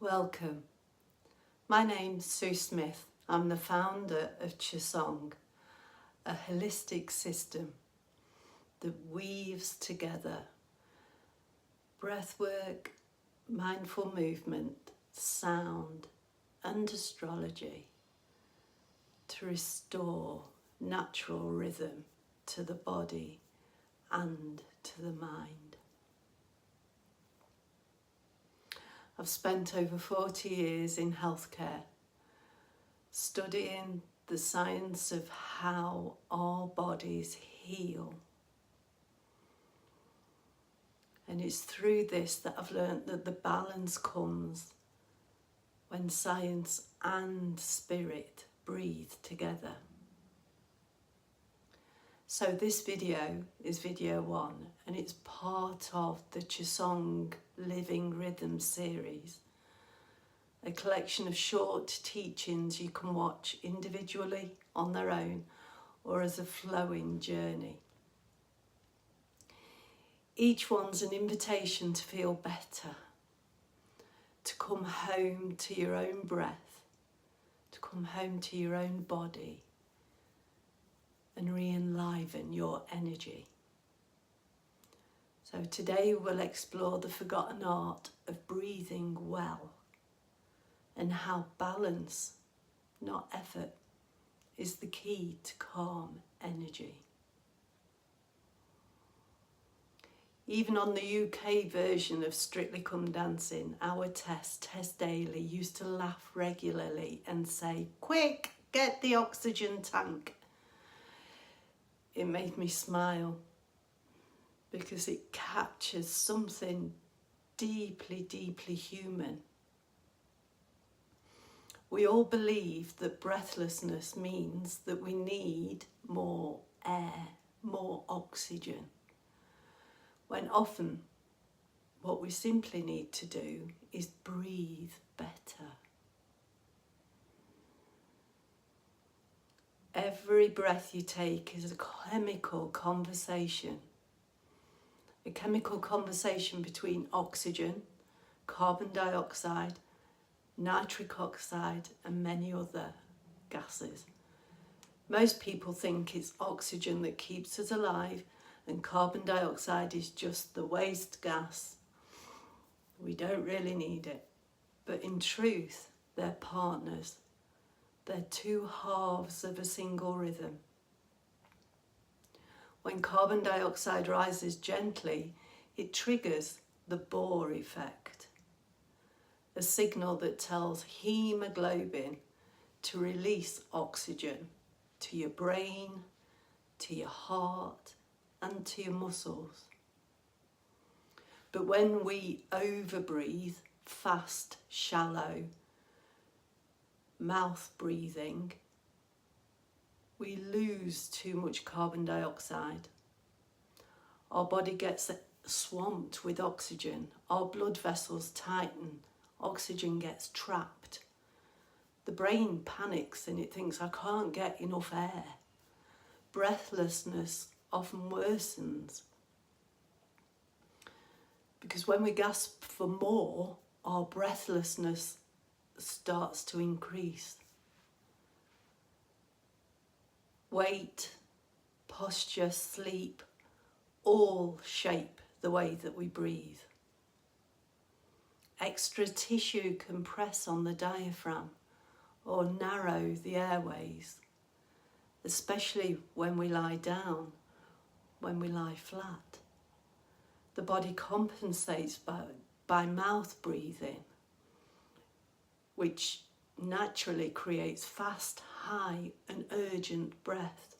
Welcome. My name's Sue Smith. I'm the founder of Qisong, a holistic system that weaves together breathwork, mindful movement, sound and astrology to restore natural rhythm to the body and to the mind. I've spent over 40 years in healthcare, studying the science of how our bodies heal. And it's through this that I've learnt that the balance comes when science and spirit breathe together. So this video is video 1, and it's part of the Qisong Living Rhythm Series, a collection of short teachings you can watch individually on their own or as a flowing journey. Each one's an invitation to feel better, to come home to your own breath, to come home to your own body and re-enliven your energy. So today we'll explore the forgotten art of breathing well and how balance, not effort, is the key to calm energy. Even on the UK version of Strictly Come Dancing, our Tess Daly, used to laugh regularly and say, "Quick, get the oxygen tank." It made me smile because it captures something deeply, deeply human. We all believe that breathlessness means that we need more air, more oxygen, when often what we simply need to do is breathe better. Every breath you take is a chemical conversation between oxygen, carbon dioxide, nitric oxide and many other gases. Most people think it's oxygen that keeps us alive and carbon dioxide is just the waste gas. We don't really need it, but in truth, they're partners. They're two halves of a single rhythm. When carbon dioxide rises gently, it triggers the Bohr Effect, a signal that tells hemoglobin to release oxygen to your brain, to your heart, and to your muscles. But when we overbreathe, fast, shallow, mouth breathing, we lose too much carbon dioxide. Our body gets swamped with oxygen. Our blood vessels tighten. Oxygen gets trapped. The brain panics and it thinks, I can't get enough air. Breathlessness often worsens because when we gasp for more, our breathlessness starts to increase. Weight, posture, sleep, all shape the way that we breathe. Extra tissue can press on the diaphragm or narrow the airways, especially when we lie down, when we lie flat. The body compensates by mouth breathing, which naturally creates fast, high and urgent breath.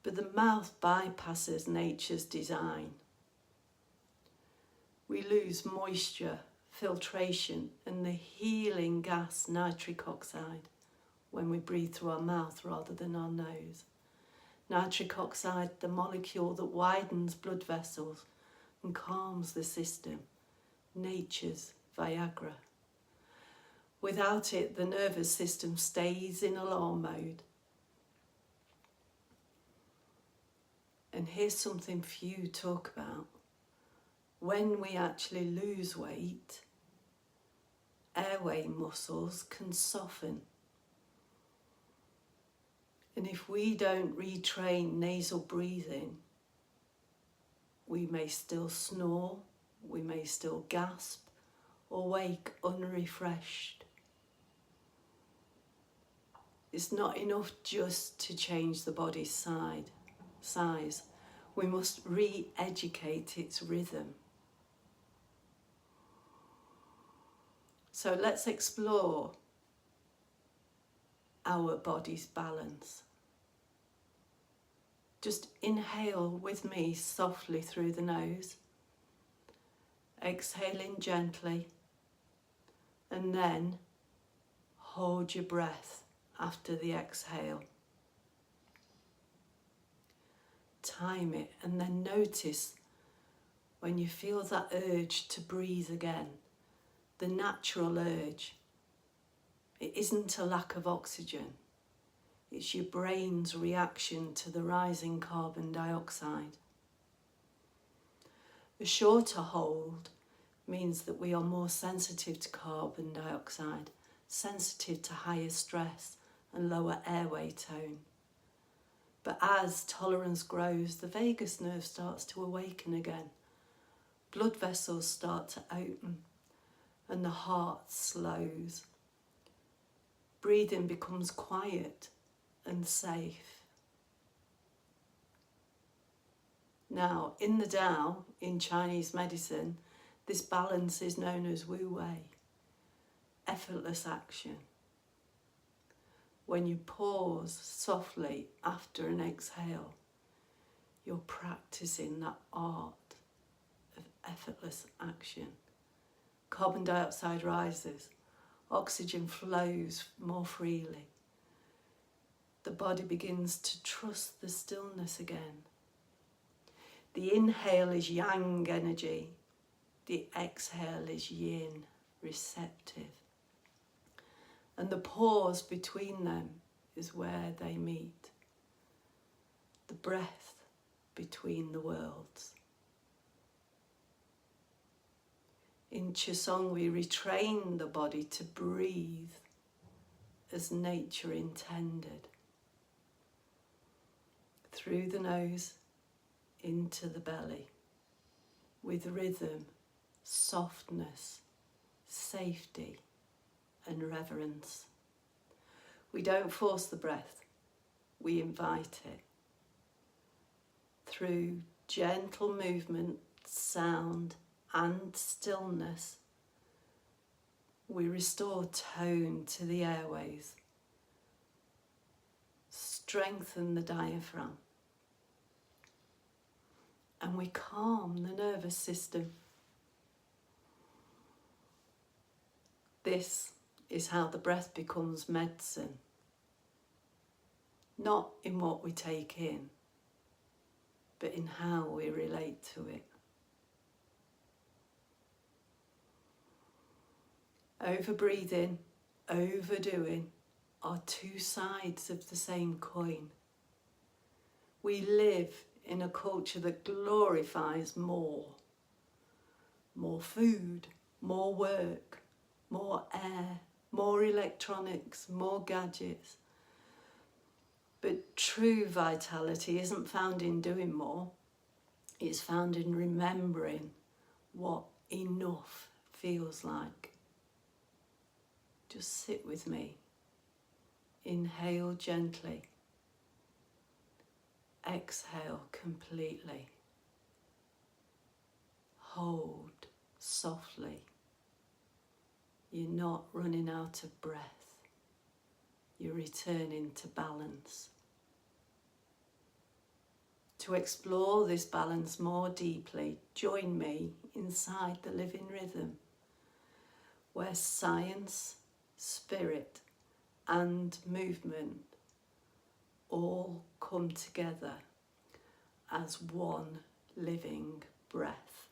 But the mouth bypasses nature's design. We lose moisture, filtration and the healing gas nitric oxide when we breathe through our mouth rather than our nose. Nitric oxide, the molecule that widens blood vessels and calms the system, nature's Viagra. Without it, the nervous system stays in alarm mode. And here's something few talk about. When we actually lose weight, airway muscles can soften. And if we don't retrain nasal breathing, we may still snore, we may still gasp, or wake unrefreshed. It's not enough just to change the body's size. We must re-educate its rhythm. So let's explore our body's balance. Just inhale with me softly through the nose, exhaling gently, and then hold your breath after the exhale. Time it and then notice when you feel that urge to breathe again, the natural urge. It isn't a lack of oxygen. It's your brain's reaction to the rising carbon dioxide. A shorter hold means that we are more sensitive to carbon dioxide, sensitive to higher stress and lower airway tone. But as tolerance grows, the vagus nerve starts to awaken again. Blood vessels start to open and the heart slows. Breathing becomes quiet and safe. Now, in the Tao, in Chinese medicine, this balance is known as Wu Wei, effortless action. When you pause softly after an exhale, you're practicing that art of effortless action. Carbon dioxide rises, oxygen flows more freely. The body begins to trust the stillness again. The inhale is yang energy, the exhale is yin, receptive. And the pause between them is where they meet. The breath between the worlds. In Qisong, we retrain the body to breathe as nature intended. Through the nose, into the belly, with rhythm, softness, safety, and reverence. We don't force the breath, we invite it. Through gentle movement, sound, and stillness, we restore tone to the airways, strengthen the diaphragm, and we calm the nervous system. This is how the breath becomes medicine, not in what we take in, but in how we relate to it. Over-breathing, overdoing are two sides of the same coin. We live in a culture that glorifies more. More food, more work, more air, more electronics, more gadgets. But true vitality isn't found in doing more. It's found in remembering what enough feels like. Just sit with me. Inhale gently. Exhale completely. Hold softly. You're not running out of breath. You're returning to balance. To explore this balance more deeply, join me inside the living rhythm, where science, spirit, and movement all come together as one living breath.